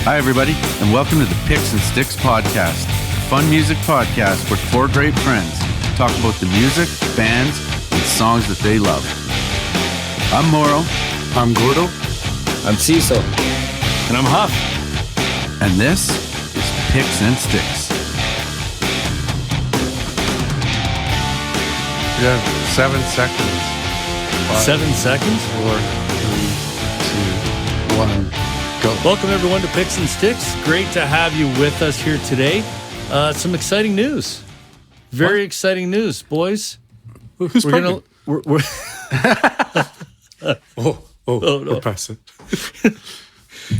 Hi, everybody, and welcome to the Picks and Sticks podcast, a fun music podcast where four great friends talk about the music, bands, and songs that they love. I'm Mauro. I'm Gordo. I'm Cecil. And I'm Huff. And this is Picks and Sticks. You have 7 seconds. 7 seconds? 4, 3, 2, 1, go. Welcome, everyone, to Picks and Sticks. Great to have you with us here today. Some exciting news. Very exciting news, boys. Who's we're we're no. We're past it.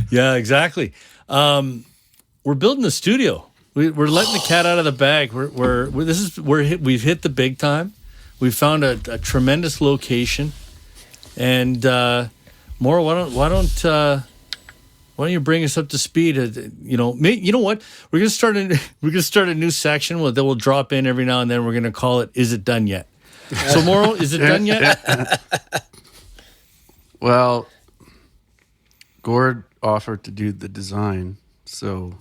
Yeah, exactly. We're building a studio. We're letting the cat out of the bag. We've hit the big time. We found a tremendous location, and Mauro, why don't you bring us up to speed? You know what? We're gonna start a new section that we'll drop in every now and then. We're gonna call it "Is it done yet?" So, Mauro, is it done yet? Well, Gord offered to do the design, so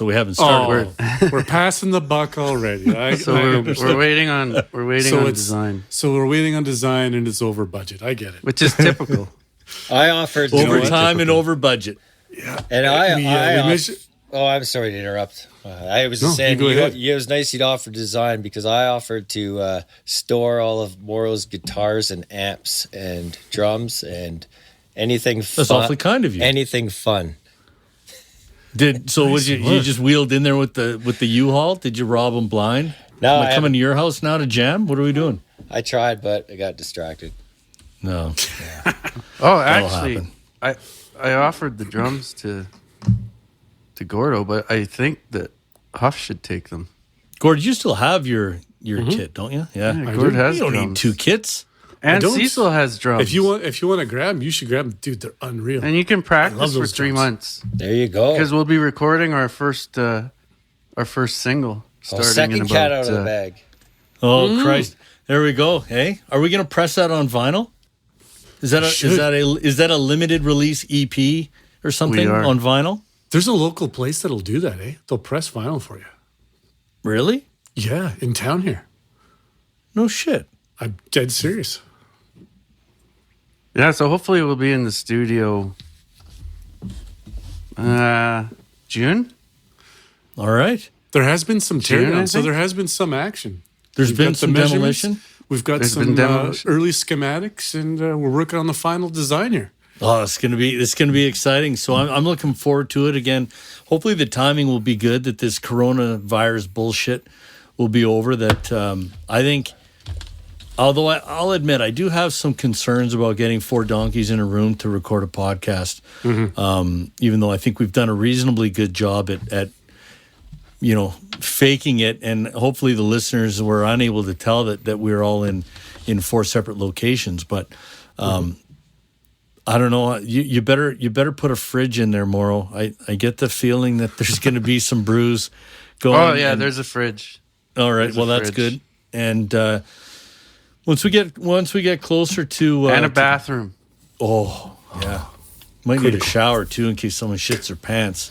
we haven't started. We're passing the buck already. We're waiting on design. So we're waiting on design, and it's over budget. I get it, which is typical. I offered over time and over budget. Yeah, and I'm sorry to interrupt. I was just saying, it was nice you'd offer design because I offered to store all of Mauro's guitars and amps and drums and anything fun. That's awfully kind of you. Anything fun. You just wheeled in there with the U-Haul? Did you rob them blind? No, Am I coming to your house now to jam? What are we doing? I tried, but I got distracted. No. Oh, actually, I offered the drums to Gordo, but I think that Huff should take them. Gord, you still have your kit, don't you? Yeah. Gord has You don't drums. need 2 kits. And Cecil has drums. If you want to grab them, you should grab them, dude. They're unreal. And you can practice for 3 months. There you go. Because we'll be recording our first single. Second cat out of the bag. Oh Christ! There we go. Hey, are we going to press that on vinyl? Is that a limited release EP or something on vinyl? There's a local place that'll do that. They'll press vinyl for you. Really? Yeah, in town here. No shit. I'm dead serious. Yeah, so hopefully we'll be in the studio June. All right. There has been some teardown, so think? there has been some action. There's been some demolition. We've got some early schematics, and we're working on the final design here. Oh, it's gonna be exciting. So I'm looking forward to it again. Hopefully the timing will be good. That this coronavirus bullshit will be over. That I think. Although I'll admit, I do have some concerns about getting 4 donkeys in a room to record a podcast. Mm-hmm. Even though I think we've done a reasonably good job at faking it, and hopefully the listeners were unable to tell that we're all in 4 separate locations. But I don't know. You better put a fridge in there, Mauro. I get the feeling that there's going to be some brews going. Oh yeah, there's a fridge. All right, that's good. And once we get closer to and a bathroom. Yeah, might need a shower too in case someone shits their pants.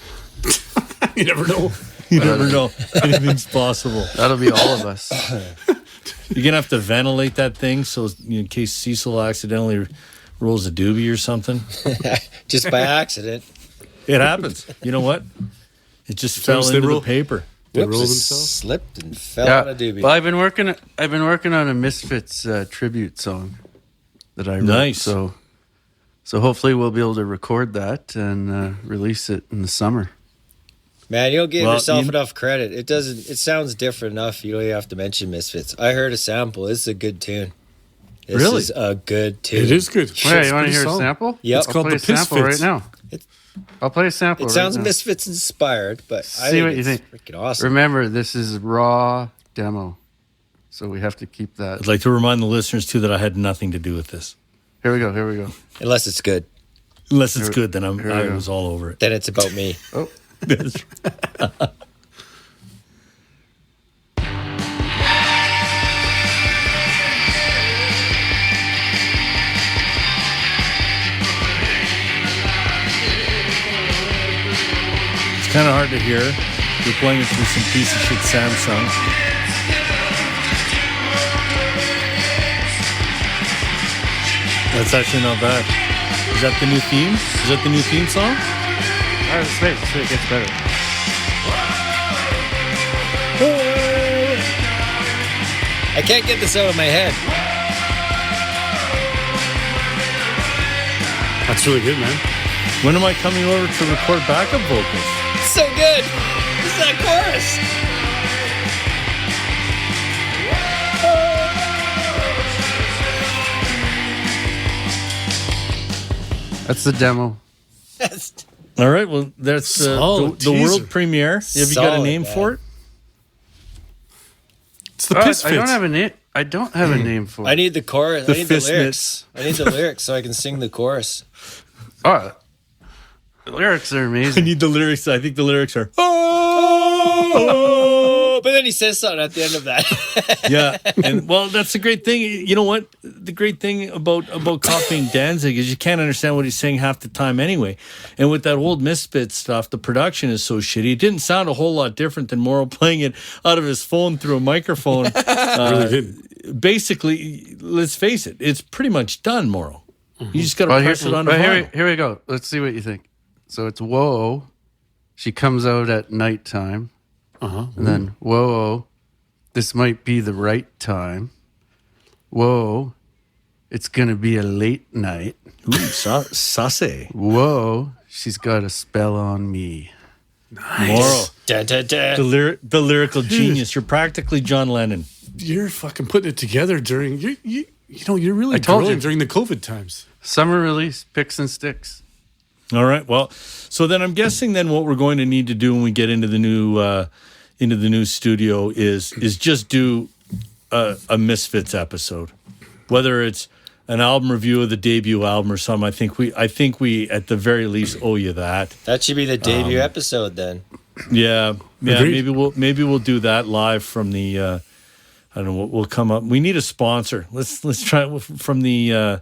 You never know. You never know. Anything's possible. That'll be all of us. You're gonna have to ventilate that thing so in case Cecil accidentally rolls a doobie or something. Just by accident. It happens. You know what? It just fell into the paper. They rolled themselves. Slipped and fell on a doobie. Well, I've been working on a Misfits tribute song that I wrote. Nice. So hopefully we'll be able to record that and release it in the summer. Man, you don't give yourself enough credit. It sounds different enough. You don't even have to mention Misfits. I heard a sample. It's a good tune. This is a good tune. It is good. Wait, you want to hear a sample? Yep. It's called the sample right now. I'll play a sample. It sounds Misfits inspired, but I think it's freaking awesome. Remember, this is raw demo, so we have to keep that. I'd like to remind the listeners too that I had nothing to do with this. Here we go. Unless it's good. Unless it's good, then I was all over it. Then it's about me. Oh. That's right. kind of hard to hear. We're playing it through some piece of shit Samsung. That's actually not bad. Is that the new theme? Is that the new theme song? Let's wait. It gets better. I can't get this out of my head. That's really good, man. When am I coming over to record backup vocals? So good. It's that chorus. That's the demo. All right. Well, that's the world premiere. Have you got a name for it? It's the piss I don't have a name. I don't have a name for it. I need the chorus. The I need the fist lyrics. I need the lyrics so I can sing the chorus. Oh, the lyrics are I amazing. need the lyrics. I think the lyrics are. Oh, but then he says something at the end of that. Yeah, and well, that's the great thing. You know what? The great thing about copying Danzig is you can't understand what he's saying half the time anyway. And with that old Misfits stuff, the production is so shitty. It didn't sound a whole lot different than Mauro playing it out of his phone through a microphone. Really did. Basically, let's face it, it's pretty much done, Mauro. You just got to press it on the vinyl. Here we go. Let's see what you think. So it's whoa. She comes out at nighttime. And then, whoa, this might be the right time. Whoa, it's going to be a late night. Ooh, saucy. Whoa, she's got a spell on me. Nice. Mauro, Da, da, da. the lyrical genius. You're practically John Lennon. You're fucking putting it together during you're really I told grilling you. during the COVID times. Summer release, Picks and Sticks. All right. Well, so then I'm guessing then what we're going to need to do when we get into the new studio is just do a Misfits episode, whether it's an album review of the debut album or something. I think we at the very least owe you that. That should be the debut episode then. Yeah. Agreed. Maybe we'll do that live from the. I don't know. We'll come up. We need a sponsor. Let's try it from the.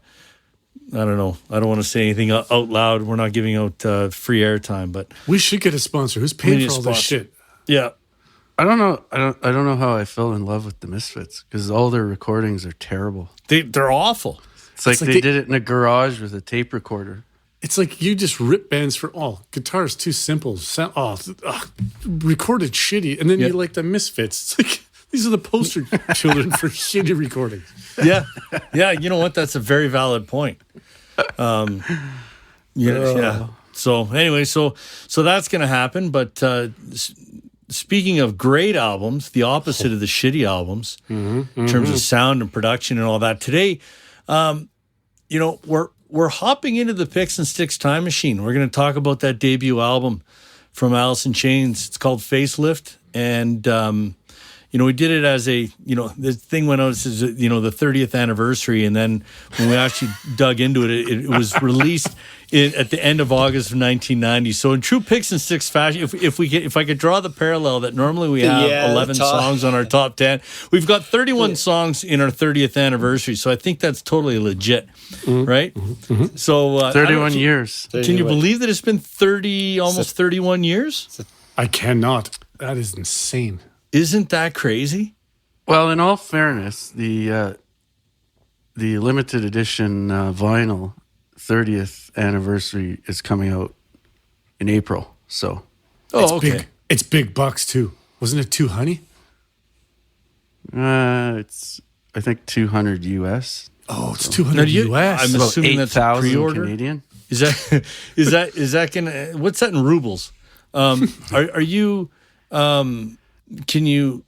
I don't know. I don't want to say anything out loud. We're not giving out free airtime, but We should get a sponsor. Who's We paying need for a all this sponsor. shit? yeah. I don't know. I don't know how I fell in love with the Misfits because all their recordings are terrible. They're awful. It's like like they they- did it in a garage with a tape recorder. It's like you just rip bands for guitar's too simple. Recorded shitty, and then Yeah. you like the Misfits. It's like these are the poster children for shitty recordings. Yeah. Yeah. You know what? That's a very valid point. Yeah. So anyway, so that's going to happen. But speaking of great albums, the opposite of the shitty albums in terms of sound and production and all that. Today, we're hopping into the Picks and Sticks time machine. We're going to talk about that debut album from Alice in Chains. It's called Facelift, and we did it as the thing went out as the 30th anniversary, and then when we actually dug into it, it was released at the end of August of 1990. So in true Picks and Sticks fashion, if I could draw the parallel that normally we have 11 songs on our top 10, we've got 31 songs in our 30th anniversary. So I think that's totally legit, right? Mm-hmm. So 31 years. Can you believe that it's been 31 years? I cannot. That is insane. Isn't that crazy? Well, in all fairness, the limited edition vinyl 30th anniversary is coming out in April. So, Big. It's big bucks too. Wasn't it too, honey? it's I think 200 US. Oh, it's 200 US. I'm About assuming that's a 8,000 pre-order. Canadian. Is that gonna? What's that in rubles? Are you? Can you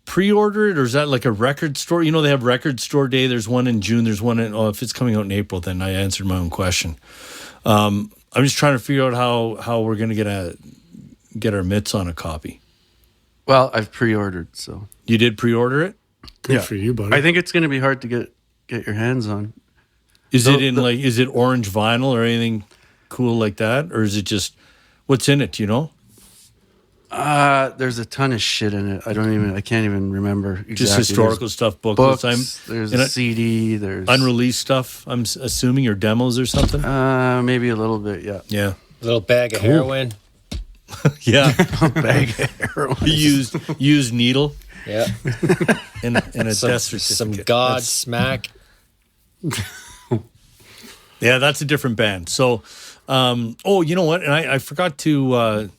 pre-order it, or is that like a record store? You know, they have record store day. There's one in June. There's one in. Oh, if it's coming out in April, then I answered my own question. I'm just trying to figure out how we're gonna get our mitts on a copy. Well, I've pre-ordered, so You did pre-order it? Good for you, buddy. I think it's going to be hard to get your hands on. Is it orange vinyl or anything cool like that, or is it just what's in it? Do you know? There's a ton of shit in it. I can't even remember exactly. Just historical stuff, booklets. Books, there's a CD, there's unreleased stuff, I'm assuming, or demos or something. maybe a little bit, yeah. Yeah. Little bag of heroin. Yeah. A bag of heroin. Used needle. Yeah. In a death certificate. Some Godsmack. Yeah, that's a different band. So, you know what? And I forgot to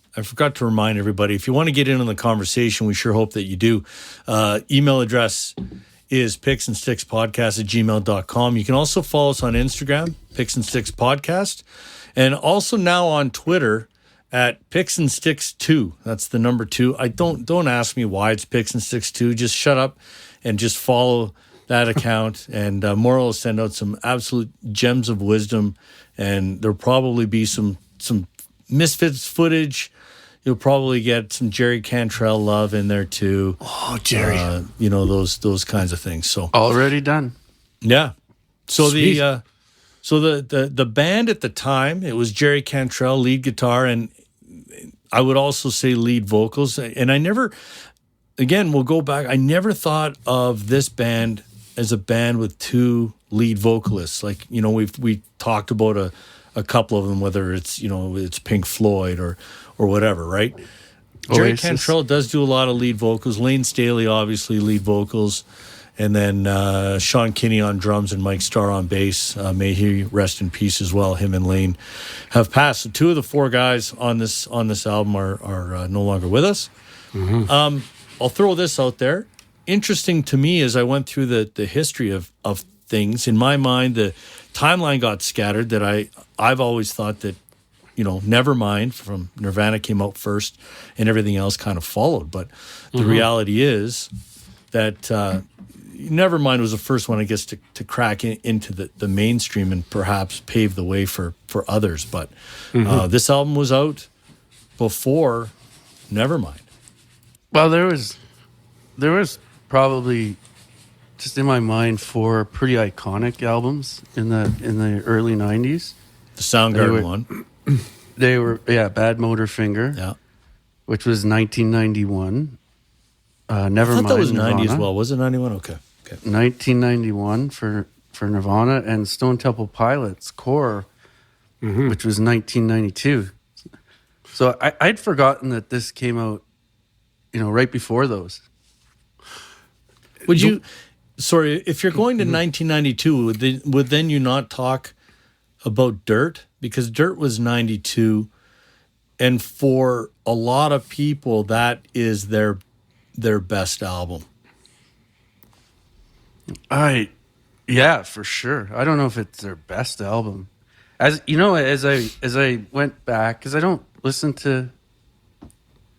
remind everybody, if you want to get in on the conversation, we sure hope that you do. Email address is picksandstickspodcast@gmail.com. You can also follow us on Instagram, Picks and Sticks Podcast, and also now on Twitter at Picks and Sticks 2. That's the number 2. Don't ask me why it's Picks and Sticks 2. Just shut up and just follow that account. And Mauro will send out some absolute gems of wisdom, and there'll probably be some Misfits footage. You'll probably get some Jerry Cantrell love in there too. Oh, Jerry! Those kinds of things. So already done. Yeah. So Sweet. the band at the time, it was Jerry Cantrell lead guitar, and I would also say lead vocals. And I never, again, we'll go back. I never thought of this band as a band with 2 lead vocalists. Like, we talked about a couple of them, whether it's Pink Floyd or whatever, right? Jerry Cantrell does do a lot of lead vocals. Lane Staley, obviously, lead vocals. And then Sean Kinney on drums and Mike Starr on bass. May he rest in peace as well. Him and Lane have passed. So 2 of the 4 guys on this album are no longer with us. Mm-hmm. I'll throw this out there. Interesting to me as I went through the history of things. In my mind, the timeline got scattered. That I've always thought that Nevermind from Nirvana came out first, and everything else kind of followed. But the reality is that Nevermind was the first one, I guess, to crack into the mainstream and perhaps pave the way for others. But this album was out before Nevermind. Well, there was probably, just in my mind, 4 pretty iconic albums in the early 90s. The Soundgarden one. They were, Bad Motorfinger, Yeah. which was 1991. Nevermind. I thought that was 90 Nirvana. as well. Was it 91? Okay. 1991 for Nirvana, and Stone Temple Pilots Core, which was 1992. So I'd forgotten that this came out, right before those. Would you? Sorry, if you're going to 1992, would then you not talk about Dirt? Because Dirt was 92, and for a lot of people, that is their best album. Yeah, for sure. I don't know if it's their best album. As I went back, because I don't listen to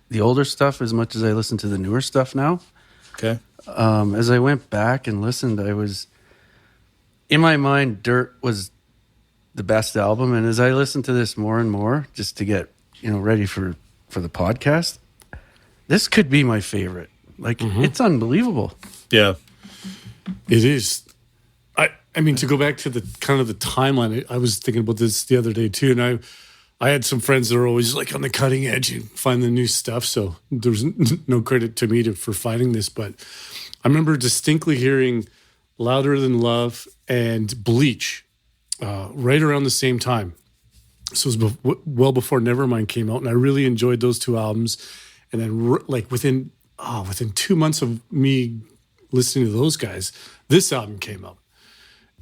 the older stuff as much as I listen to the newer stuff now. Okay. As I went back and listened, I was, in my mind, Dirt was the best album. And as I listened to this more and more, just to get, ready for the podcast, this could be my favorite. It's unbelievable. Yeah. It is. I mean, to go back to the kind of the timeline, I was thinking about this the other day too, and I had some friends that are always like on the cutting edge and find the new stuff. So there's no credit to me for finding this, but I remember distinctly hearing Louder Than Love and Bleach right around the same time. So it was well before Nevermind came out, and I really enjoyed those 2 albums. And then within 2 months of me listening to those guys, this album came out.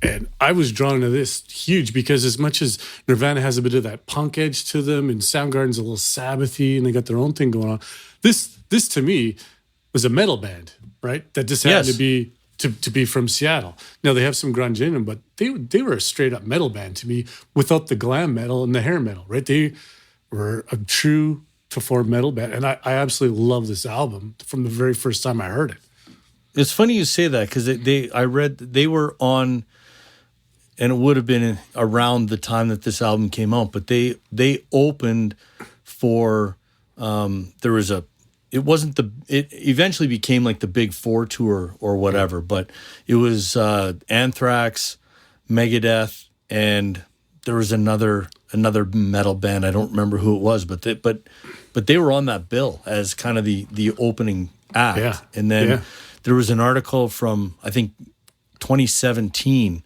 And I was drawn to this huge because as much as Nirvana has a bit of that punk edge to them and Soundgarden's a little Sabbathy and they got their own thing going on, this to me was a metal band, right? That just happened to be from Seattle. Now they have some grunge in them, but they were a straight up metal band to me without the glam metal and the hair metal, right? They were a true to form metal band. And I absolutely love this album from the very first time I heard it. It's funny you say that because I read they were on, and it would have been around the time that this album came out, but they opened for it eventually became like the Big Four tour or whatever, but it was Anthrax, Megadeth, and there was another metal band. I don't remember who it was, but they were on that bill as kind of the opening act. Yeah. And then there was an article from, I think, 2017.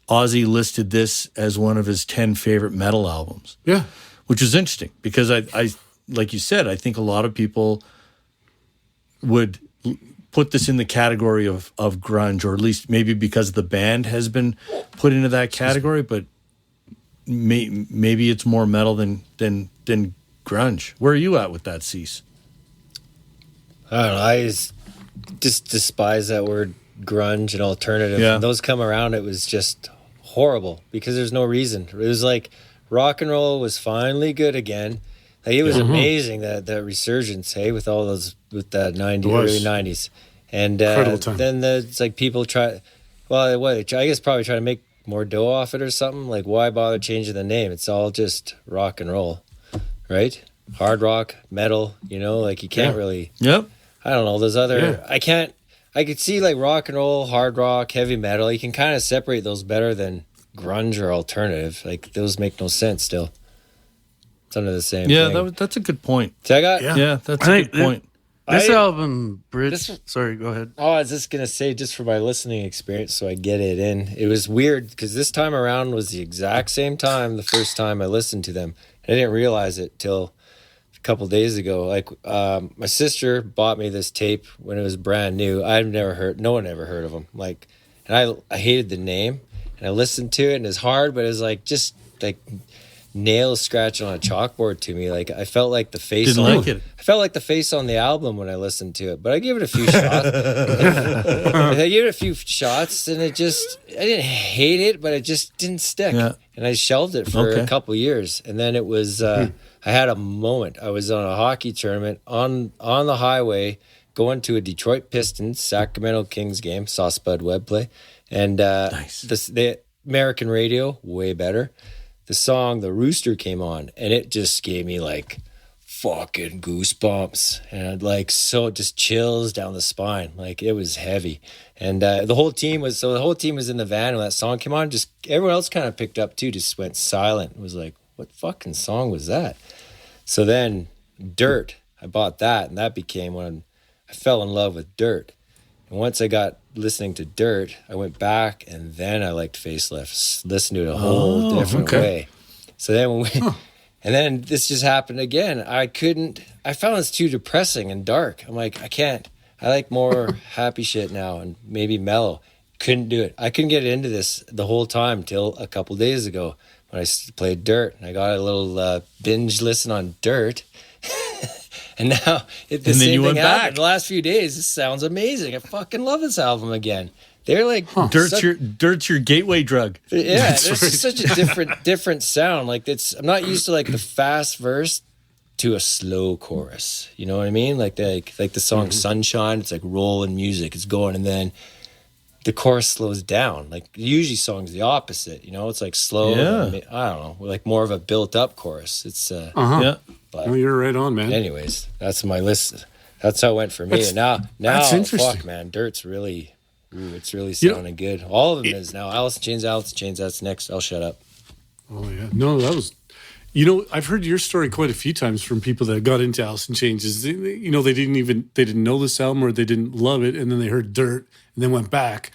Ozzy listed this as one of his 10 favorite metal albums. Yeah. Which is interesting because like you said, I think a lot of people would put this in the category of grunge, or at least maybe because the band has been put into that category, but maybe it's more metal than grunge. Where are you at with that, Cease? I don't know. I just despise that word grunge and alternative. Yeah. When those come around, it was just horrible because there's no reason. It was like rock and roll was finally good again. Like, it was amazing that resurgence, hey, with all those, with that early 90s. And then it's like people try, well, what, I guess probably try to make more dough off it or something. Like, why bother changing the name? It's all just rock and roll, right? Hard rock, metal, you know, like you can't really. Yep. I don't know. There's other. Yeah. I could see like rock and roll, hard rock, heavy metal. You can kind of separate those better than grunge or alternative. Like, those make no sense still. It's under the same thing. Yeah, that's a good point. So I got. Yeah, that's a good point. This album, sorry, go ahead. Oh, I was just going to say, just for my listening experience, so I get it in. It was weird because this time around was the exact same time the first time I listened to them. I didn't realize it till a couple days ago. Like, my sister bought me this tape when it was brand new. No one ever heard of them. Like, and I hated the name, and I listened to it, and it's hard, but it was like just like nails scratching on a chalkboard to me. Like, I felt like the face. Didn't like it. I felt like the face on the album when I listened to it, but I gave it a few shots. I gave it a few shots, and I didn't hate it, but it just didn't stick. Yeah. And I shelved it for a couple years, and then it was. I had a moment. I was on a hockey tournament on the highway, going to a Detroit Pistons Sacramento Kings game. Saw Spud Webb play, and nice. The American radio, way better. The song "The Rooster" came on, and it just gave me like fucking goosebumps, and like just chills down the spine. Like, it was heavy, and the whole team was in the van when that song came on. Just everyone else kind of picked up too, just went silent. It was like, what fucking song was that? So then Dirt, I bought that, and that became when I fell in love with Dirt. And once I got listening to Dirt, I went back, and then I liked Facelift. Listened to it a whole different way. So then and then this just happened again. I found this too depressing and dark. I'm like, I can't. I like more happy shit now and maybe mellow. Couldn't do it. I couldn't get into this the whole time till a couple days ago when I played Dirt. And I got a little binge listen on Dirt. And now the same thing happened. The last few days, this sounds amazing. I fucking love this album again. They're like Dirt's your gateway drug. Yeah, it's such a different sound. Like, I'm not used to like the fast verse to a slow chorus. You know what I mean? Like the song Sunshine, it's like rolling music, it's going, and then the chorus slows down. Like, usually songs the opposite, you know, it's like slow. Yeah. I don't know, like more of a built up chorus. It's yeah. But, you're right on, man. Anyways, that's my list. That's how it went for me. And now that's interesting. Fuck, man, Dirt's really, it's really sounding good. All of them is now. Alice in Chains. That's next. I'll shut up. Oh yeah, no, that was. You know, I've heard your story quite a few times from people that got into Alice in Chains. They didn't know this album, or they didn't love it, and then they heard Dirt and then went back,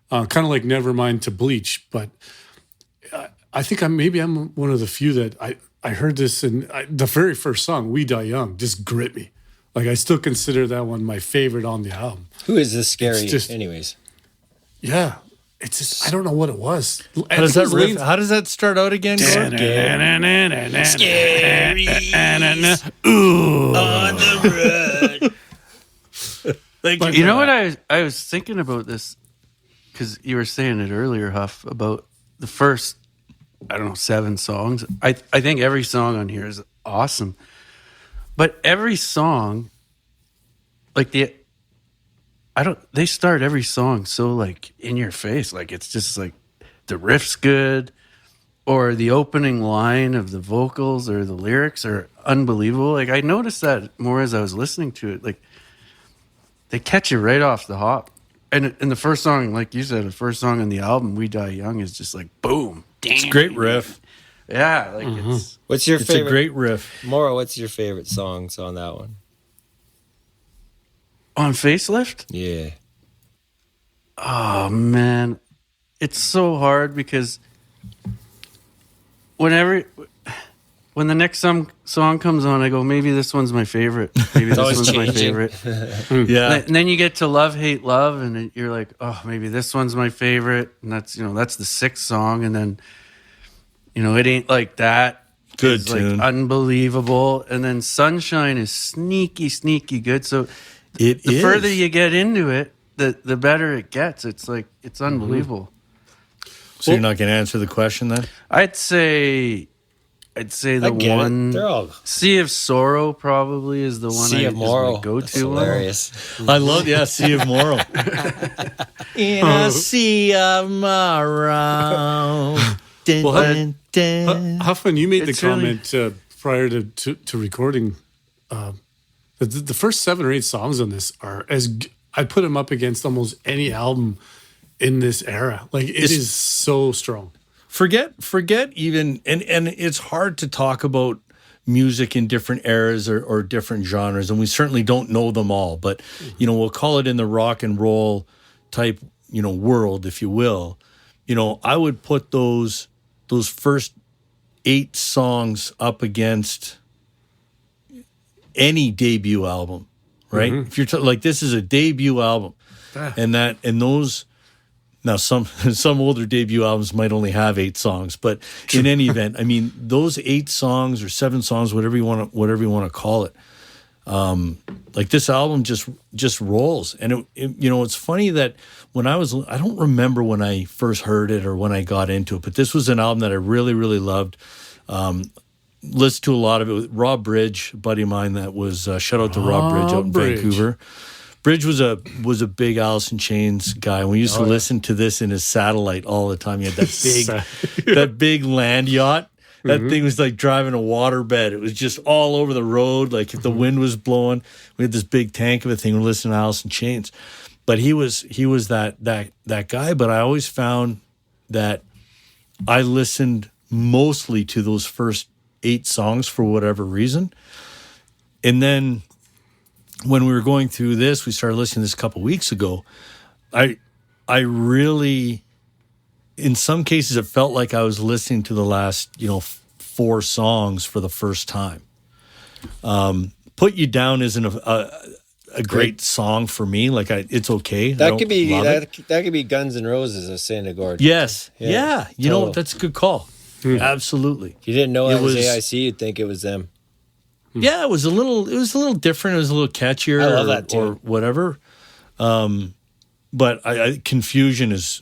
kind of like Nevermind to Bleach. But I think I'm one of the few that I heard this, and the very first song, "We Die Young," just gripped me. Like, I still consider that one my favorite on the album. Who is this scary? Anyways, yeah. It's just, I don't know what it was. How does that start out again? Scary. Ooh. On the road. You know what I was thinking about this, because you were saying it earlier, Huff, about the first, 7 songs. I think every song on here is awesome. But every song, like they start every song so like in your face. Like, it's just like the riff's good, or the opening line of the vocals or the lyrics are unbelievable. Like, I noticed that more as I was listening to it. Like, they catch you right off the hop. And the first song, like you said, the first song on the album, "We Die Young," is just like boom. It's a great riff. Yeah, like it's. What's your favorite? It's a great riff. Mauro, what's your favorite songs on that one? On Facelift? Yeah. Oh, man. It's so hard because whenever when the next song comes on, I go, maybe this one's my favorite. Maybe this one's my favorite. Yeah. And then you get to Love, Hate, Love, and you're like, oh, maybe this one's my favorite. And that's the 6th song. And then, It Ain't Like That. Good tune. Like unbelievable. And then Sunshine is sneaky, sneaky good. So the further you get into it, the better it gets. It's like, it's unbelievable. So you're not going to answer the question then? I'd say the one. They're all Sea of Sorrow probably is the one. Sea of Mauro. Go-to hilarious. I love Sea of Mauro. In a sea of Mauro. Huffman, you made the comment prior to recording. The first 7 or 8 songs on this are I'd put them up against almost any album in this era. Like it is so strong. Forget even, and it's hard to talk about music in different eras or different genres, and we certainly don't know them all. But we'll call it in the rock and roll type world, if you will. I would put those first 8 songs up against any debut album, right? If you're like, this is a debut album, and those. Now, some older debut albums might only have 8 songs, but in any event, I mean, those 8 songs or 7 songs, whatever you want to call it, like this album just rolls. And it's funny that I don't remember when I first heard it or when I got into it, but this was an album that I really, really loved. Listened to a lot of it with Rob Bridge, a buddy of mine that was shout out to Rob Bridge out in Vancouver. Bridge was a big Alice in Chains guy. We used to listen to this in his satellite all the time. He had that big land yacht. That thing was like driving a waterbed. It was just all over the road. Like if the wind was blowing, we had this big tank of a thing. We're listening to Alice in Chains. But he was that guy. But I always found that I listened mostly to those first 8 songs for whatever reason, and then. When we were going through this, we started listening to this a couple weeks ago. I really, in some cases, it felt like I was listening to the last, 4 songs for the first time. Put You Down isn't a great song for me. Like it's okay. That could be Guns N' Roses of Santa Gord. Yes, yeah. That's a good call. Absolutely. If you didn't know it was AIC, you'd think it was them. Yeah, it was a little different. It was a little catchier, I love that too. Or whatever. But confusion is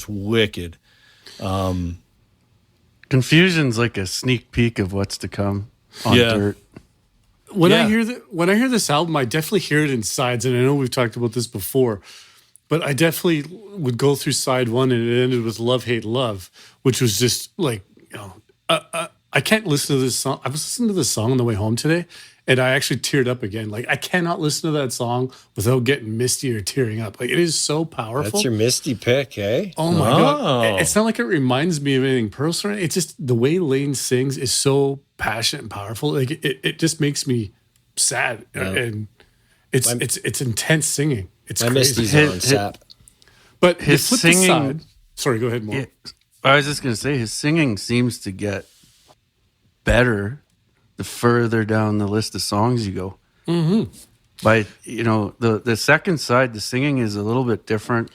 wicked. Confusion's like a sneak peek of what's to come on Dirt. When I hear this album, I definitely hear it in sides, and I know we've talked about this before, but I definitely would go through side 1, and it ended with Love, Hate, Love, which was just like I can't listen to this song. I was listening to this song on the way home today, and I actually teared up again. Like, I cannot listen to that song without getting misty or tearing up. Like, it is so powerful. That's your misty pick, eh? Oh, my God. It's not like it reminds me of anything personal. It's just the way Lane sings is so passionate and powerful. Like, it just makes me sad. Yeah. And it's intense singing. It's crazy. Misty's on sap. But his singing... Sorry, go ahead, Mauro. I was just going to say, his singing seems to get better the further down the list of songs you go. By the second side, the singing is a little bit different.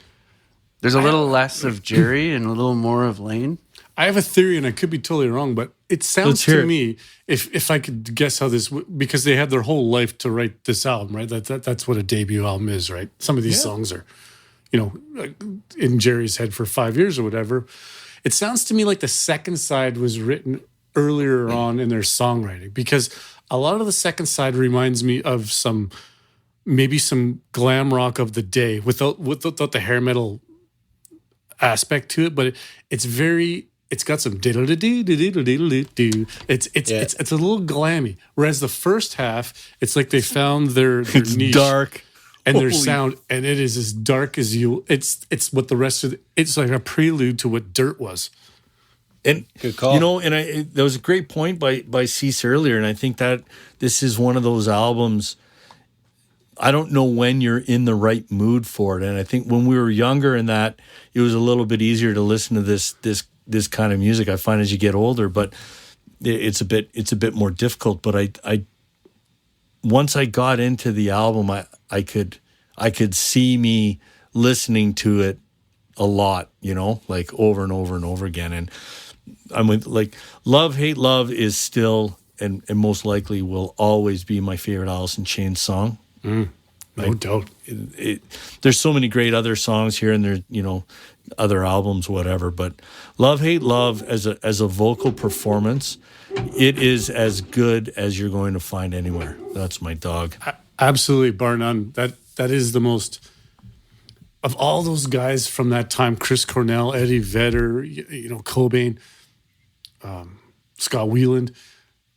There's a little less of Jerry and a little more of Lane. I have a theory, and I could be totally wrong, but it sounds to me, if I could guess how this, because they had their whole life to write this album, right? That's what a debut album is, right? Some of these songs are, in Jerry's head for 5 years or whatever. It sounds to me like the second side was written earlier on in their songwriting, because a lot of the second side reminds me of some glam rock of the day without the hair metal aspect to it, but it's got some diddle diddle diddle diddle diddle. It's a little glammy. Whereas the first half, it's like they found their niche, dark, and their sound, and it is as dark as you. It's what the rest of it's like a prelude to what Dirt was. And good call. There was a great point by Cease earlier, and I think that this is one of those albums. I don't know when you're in the right mood for it, and I think when we were younger, and that it was a little bit easier to listen to this kind of music. I find as you get older, but it's a bit more difficult. But I once I got into the album, I could see me listening to it a lot, like over and over and over again. And I'm with, like, Love, Hate, Love is still and most likely will always be my favorite Alice in Chains song. No doubt. There's so many great other songs here, and there's other albums, whatever. But Love, Hate, Love as a vocal performance, it is as good as you're going to find anywhere. That's my dog. Absolutely, bar none. That is the most of all those guys from that time. Chris Cornell, Eddie Vedder, Cobain, Scott Weiland.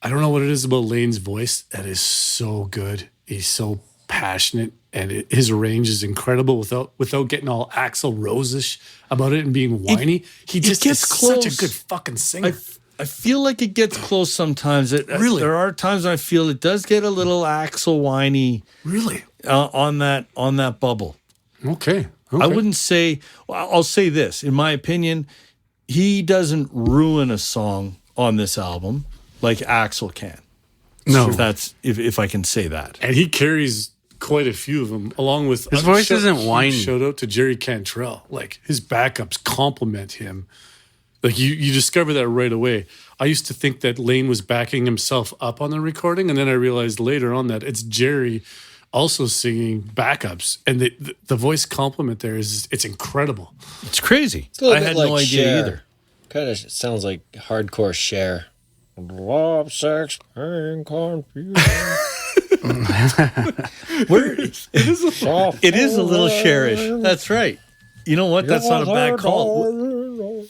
I don't know what it is about Lane's voice that is so good. He's so passionate, and his range is incredible without getting all Axl Rose-ish about it and being whiny. He just gets such a good fucking singer. I feel like it gets close sometimes. Really? There are times I feel it does get a little Axl whiny. Really? On that bubble. Okay. I wouldn't say. Well, I'll say this. In my opinion, he doesn't ruin a song on this album like Axl can. No, if I can say that. And he carries quite a few of them, along with his voice isn't whiny. Shout out to Jerry Cantrell. Like, his backups compliment him. Like, you discover that right away. I used to think that Lane was backing himself up on the recording, and then I realized later on that it's Jerry also singing backups, and the voice compliment there it's incredible. It's crazy. I had no idea either. Kind of sounds like hardcore Cher. Love, sex, pain, confusion. It is a little Cher-ish. That's right. You know what? That's not a bad call.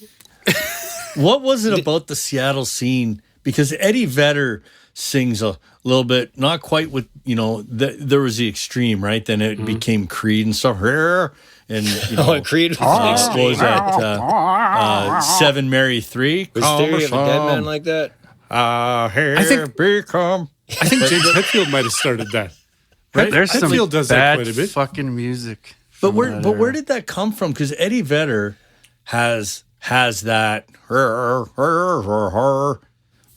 What was it about the Seattle scene? Because Eddie Vedder sings a little bit, not quite with, there was the extreme, right? Then it became Creed and stuff. And, Creed was at 7 Mary 3. Was Theory of a Dead Man like that? I think James Hetfield might have started that. Right? There's Hetfield some does bad that quite a bit. fucking music. But where did that come from? Because Eddie Vedder has that,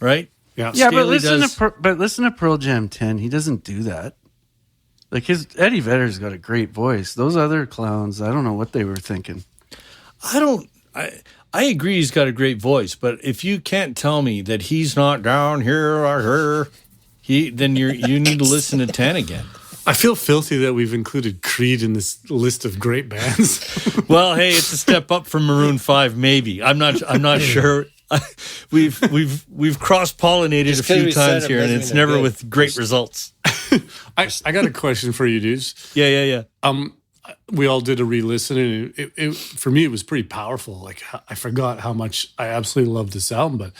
right? Yeah, but listen to Pearl Jam 10. He doesn't do that. Like, Eddie Vedder's got a great voice. Those other clowns, I don't know what they were thinking. I agree he's got a great voice, but if you can't tell me that he's not down here or her, then you need to listen to 10 again. I feel filthy that we've included Creed in this list of great bands. Well, hey, it's a step up from Maroon 5, maybe. I'm not sure. We've cross-pollinated a few times here, and it's never with great results. I got a question for you, dudes. Yeah. We all did a re-listen, and it for me, it was pretty powerful. Like, I forgot how much I absolutely love this album. But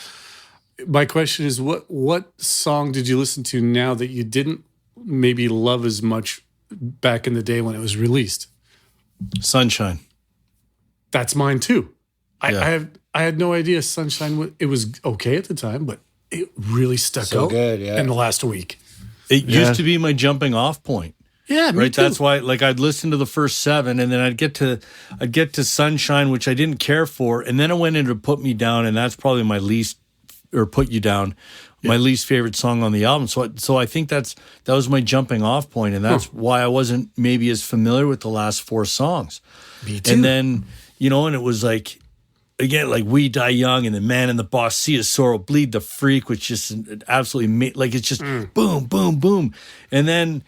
my question is, what song did you listen to now that you didn't maybe love as much back in the day when it was released? Sunshine. That's mine too. I had no idea Sunshine. It was okay at the time, but it really stuck out in the last week. It used to be my jumping off point. Yeah, me right. too. That's why, like, I'd listen to the first 7, and then I'd get to Sunshine, which I didn't care for, and then it went into Put Me Down, and that's probably my least, or Put You Down, my least favorite song on the album. So I think that was my jumping off point, and that's why I wasn't maybe as familiar with the last 4 songs. Me too. And then and it was like, again, like We Die Young, and The Man and the Boss, Sea of Sorrow, Bleed the Freak, which just absolutely like, it's just boom, boom, boom, and then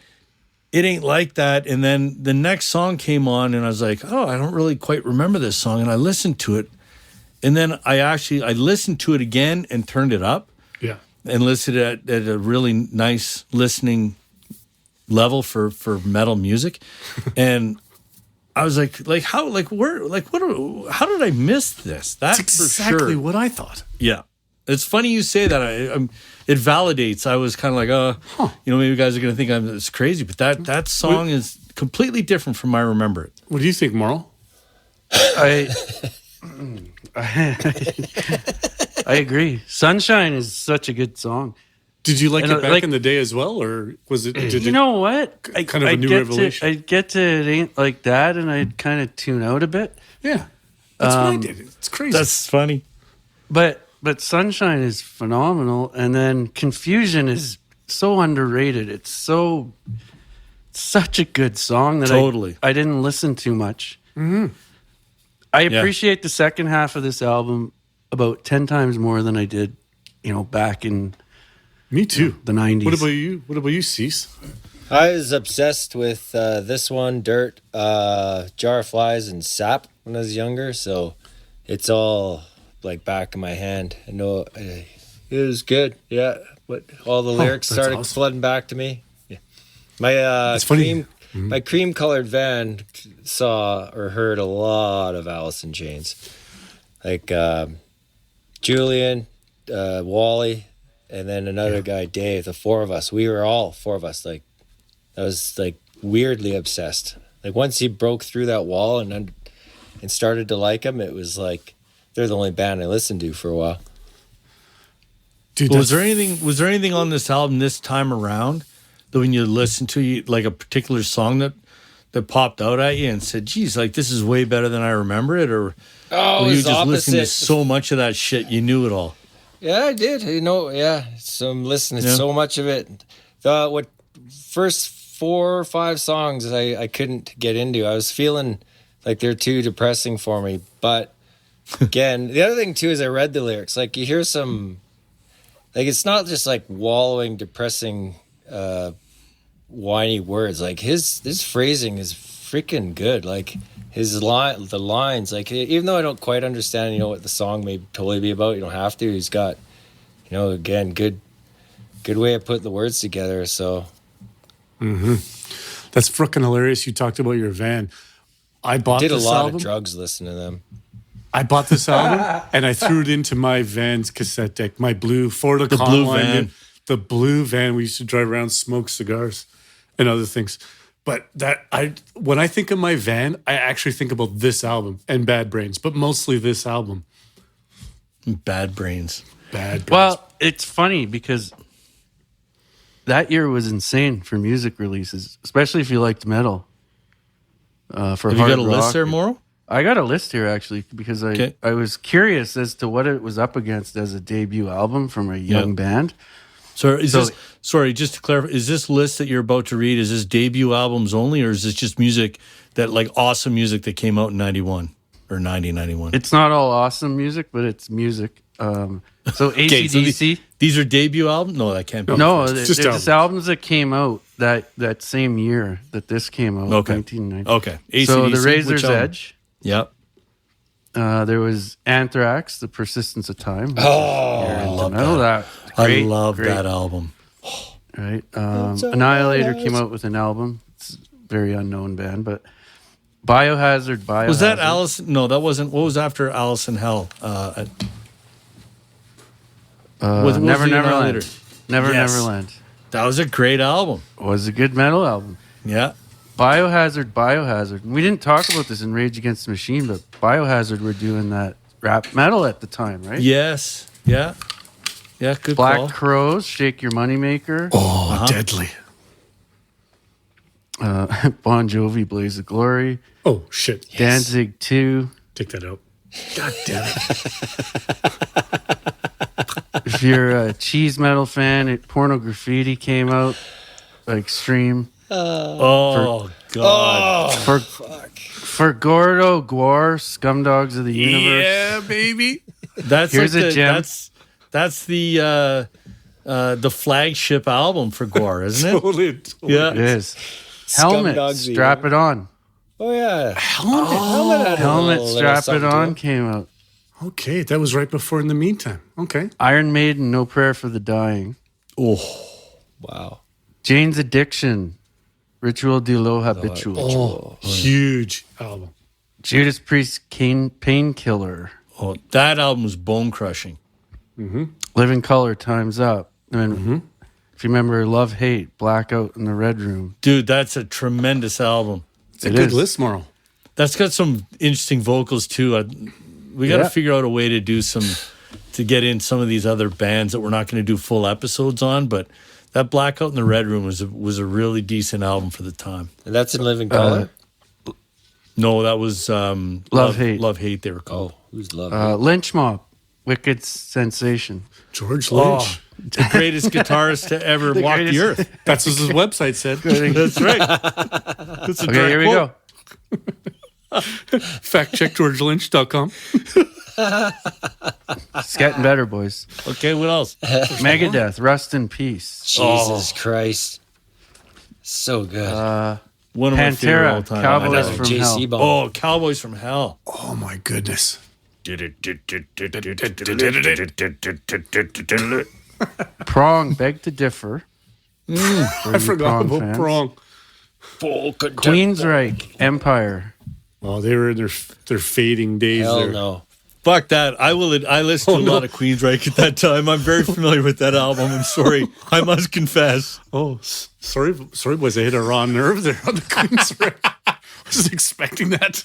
It Ain't Like That. And then the next song came on, and I was like, oh, I don't really quite remember this song. And I listened to it. And then I listened to it again and turned it up. Yeah. And listened at a really nice listening level for metal music. And I was like, how did I miss this? That's exactly what I thought. Yeah. It's funny you say that. It validates. I was kind of like, maybe you guys are going to think it's crazy, but that song is completely different from I remember it. What do you think, Mauro? I agree. Sunshine is such a good song. Did you like it back in the day as well, or was it? You know what? Kind of a new revelation. I'd get to It Ain't Like That, and I'd kind of tune out a bit. Yeah, that's what I did. It's crazy. That's funny. But but Sunshine is phenomenal, and then Confusion is so underrated. It's such a good song that I didn't listen to much. Mm-hmm. I appreciate the second half of this album about 10 times more than I did, back in me too the 90s. What about you, Cease? I was obsessed with this one, Dirt, Jar of Flies, and Sap when I was younger, so it's all like back in my hand. I know it was good, yeah. But all the lyrics started flooding back to me. Yeah. My my cream-colored van saw or heard a lot of Alice in Chains, like Julian, Wally, and then another guy, Dave. The four of us. We were all four of us. Like I was like weirdly obsessed. Like once he broke through that wall and started to like him, it was like they're the only band I listened to for a while. Dude, was there anything on this album this time around that when you listened to like a particular song that popped out at you and said, geez, like this is way better than I remember it? Or were you just listening to so much of that shit you knew it all? Yeah, I did. So I'm listening to so much of it. What first 4 or 5 songs I couldn't get into. I was feeling like they're too depressing for me. But again, the other thing too is I read the lyrics. Like you hear some, like it's not just like wallowing, depressing, whiny words. Like his phrasing is freaking good. Like the lines. Like even though I don't quite understand, what the song may totally be about, you don't have to. He's got, again, good way of putting the words together. So. Mm-hmm. That's freaking hilarious. You talked about your van. I did a lot of drugs listening to them. I bought this album and I threw it into my van's cassette deck. My blue Ford Econoline, the blue van. We used to drive around, smoke cigars, and other things. But when I think of my van, I actually think about this album and Bad Brains, but mostly this album. Bad Brains. Well, it's funny because that year was insane for music releases, especially if you liked metal. Have you got a list there, Mauro? I got a list here actually because I was curious as to what it was up against as a debut album from a young band. So sorry, just to clarify, is this list that you're about to read, is this debut albums only, or is this just music that like awesome music that came out in 91 or 91? It's not all awesome music, but it's music. So AC/DC. So these are debut albums? No, that can't be. No, it's just albums that came out that same year that this came out. Okay. 1990. Okay. AC/DC, so the Razor's Edge. Yep. There was Anthrax, The Persistence of Time. Oh, I love that. Great, I love that album. Right. Annihilator came out with an album. It's a very unknown band, but Biohazard. Was that Alice? No, that wasn't. What was after Alice in Hell? Neverland. Neverland. That was a great album. It was a good metal album. Yeah. Biohazard. We didn't talk about this in Rage Against the Machine, but Biohazard were doing that rap metal at the time, right? Yes. Yeah. Yeah, good Black call. Crowes, Shake Your Moneymaker. Oh, deadly. Bon Jovi, Blaze of Glory. Oh, shit. Yes. Danzig 2. Take that out. God damn it. If you're a cheese metal fan, Porno Graffiti came out. Extreme. God. For Gordo, Gwar, Scumdogs of the Universe. Yeah, baby. Here's like a gem. That's the flagship album for Gwar, isn't it? Totally. Yeah, it is. Helmet, Strap It On. Oh yeah, Helmet, Strap It On came out. Okay, that was right before In the Meantime. Okay. Iron Maiden, No Prayer for the Dying. Oh, wow. Jane's Addiction, Ritual de lo Habitual. Oh, huge album. Judas Priest, Painkiller. Oh, that album was bone crushing. Mm-hmm. Living Color, Time's Up. And if you remember Love, Hate, Blackout in the Red Room. Dude, that's a tremendous album. It's a good list, Mauro. That's got some interesting vocals too. We got to figure out a way to do to get in some of these other bands that we're not going to do full episodes on, but that Blackout in the Red Room was a really decent album for the time. And that's in Living Color? No, that was Love, Hate. Love, Hate, they were called. Oh, who's Love Hate? Lynch Mob, Wicked sensation. George Lynch. The greatest guitarist to ever walk the earth. That's what his website said. That's right. That's a Okay, here we quote. go. Factcheckgeorgelynch.com. It's getting better, boys. Okay, what else? Megadeth, Rust in Peace. Jesus Christ. So good. One of my favorite all Pantera, time. Cowboys from Hell. JC Bone. Oh, Cowboys from Hell. Oh my goodness. Prong, Beg to Differ. I forgot about fans. Prong. Queensryche, Empire. Oh, they were in their fading days Hell there. no. Fuck that. I listened to a lot of Queensryche at that time. I'm very familiar with that album. I'm sorry. I must confess. Oh, sorry, boys. I hit a raw nerve there on the Queensryche. I wasn't expecting that.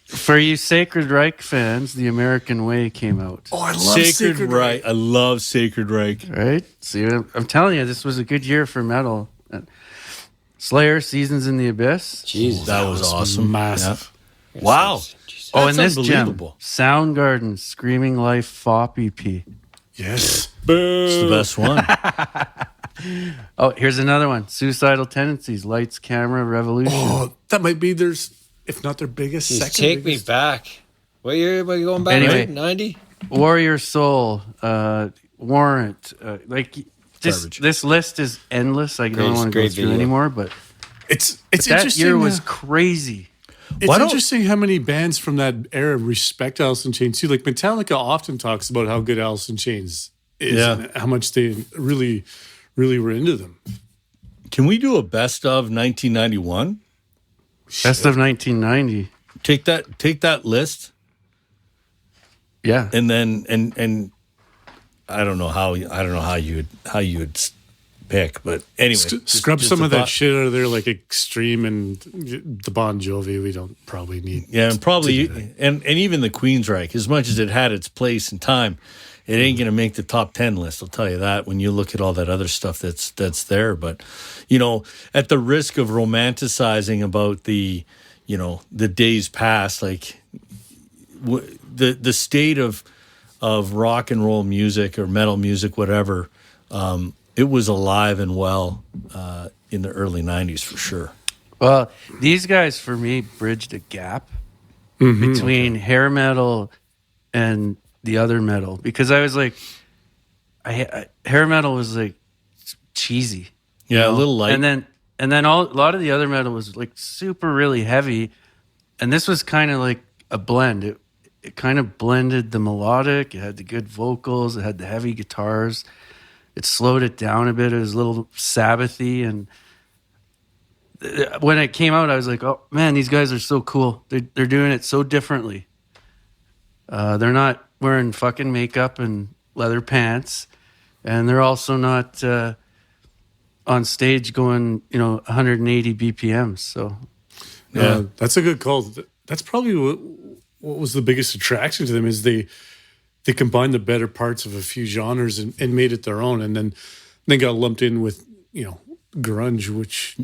For you Sacred Reich fans, The American Way came out. Oh, I love Sacred Reich. I love Sacred Reich. Right? See, I'm telling you, this was a good year for metal. Slayer, Seasons in the Abyss. Jesus. That was awesome. Massive. Yeah. Wow. Oh, That's and this gem, unbelievable. Soundgarden, Screaming Life, FOP EP. Yes. It's the best one. Oh, here's another one. Suicidal Tendencies, Lights, Camera, Revolution. Oh, that might be if not their biggest, Jeez, second take biggest. me back. What year are you going back? Anyway. 90? Warrior Soul, Warrant. Garbage. This list is endless. I don't want to go great through video. anymore, but It's that interesting. year was crazy. It's interesting how many bands from that era respect Alice in Chains too. Like Metallica often talks about how good Alice in Chains is and how much they really, really were into them. Can we do a best of 1991? Best of 1990. Take that list Yeah. and then and I don't know how you would pick, but anyway, Scrub just some a of that thought. shit out of there, like Extreme and the Bon Jovi. We don't probably need. Yeah, and probably and even the Queensryche, as much as it had its place and time, it ain't going to make the top 10 list. I'll tell you that when you look at all that other stuff that's there. But at the risk of romanticizing about the days past, like the state of rock and roll music or metal music, whatever, it was alive and well in the early 90s for sure. Well, these guys, for me, bridged a gap between hair metal and the other metal. Because I was like, hair metal was like cheesy. Yeah, a little light. And then a lot of the other metal was like super really heavy. And this was kind of like a blend. It kind of blended the melodic. It had the good vocals. It had the heavy guitars. It slowed it down a bit. It was a little Sabbathy. And when it came out, I was like, oh, man, these guys are so cool. They're doing it so differently. They're not wearing fucking makeup and leather pants. And they're also not on stage going, 180 BPMs. So, Yeah, that's a good call. That's probably what was the biggest attraction to them is they combined the better parts of a few genres and made it their own, and then they got lumped in with grunge, which